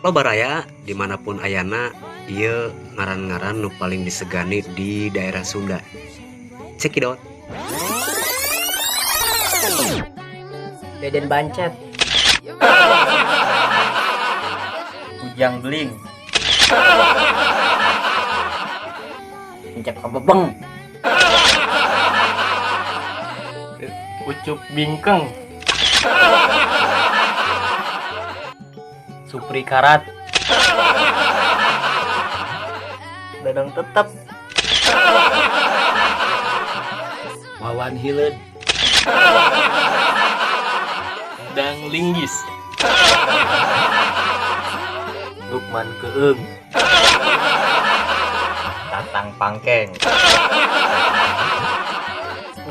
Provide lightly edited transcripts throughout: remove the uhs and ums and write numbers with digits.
Lo baraya dimanapun ayana, ieu ngaran-ngaran nu paling disegani di daerah Sunda. Check it out. Deden Bancet, Ujang Beling, Encep Kebebeng, Ucup Bingkeng, Supri Karat, Dadang Tetep, Wawan Hileud, Dang Linggis, Lukman Keung, Tatang Pangkeng,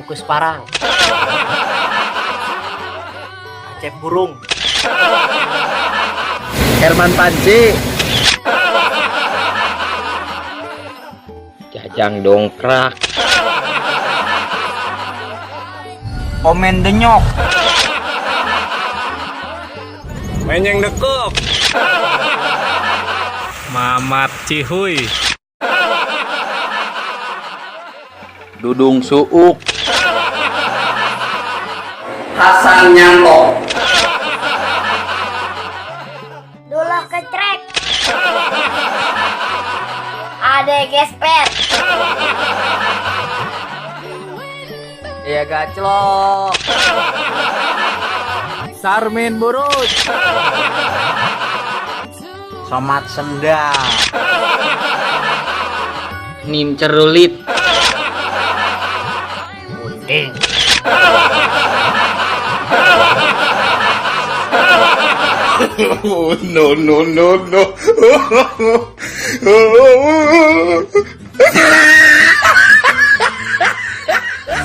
Ukus Parang, Acep Burung, Herman Panji, Jajang Dongkrak, Omen Denyok, Menyeng dekuk. Mamat Cihuy, Dudung Suuk, Hasan Nyangkok. Dulu kecrek. Ade gesper. Iya Gaclok, Sarmin Burut, Somat Senda, Nin Cerulit, Gunting, oh, no.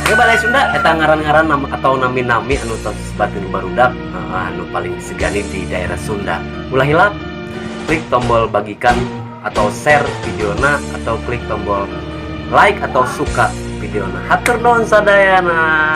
Di Balai Sunda eta ngaran-ngaran atau nami-nami anu tos batin barudak anu paling disegani di daerah Sunda. Ulah hilap, klik tombol bagikan atau share videona atau klik tombol like atau suka videona. Hatur nuhun sadayana.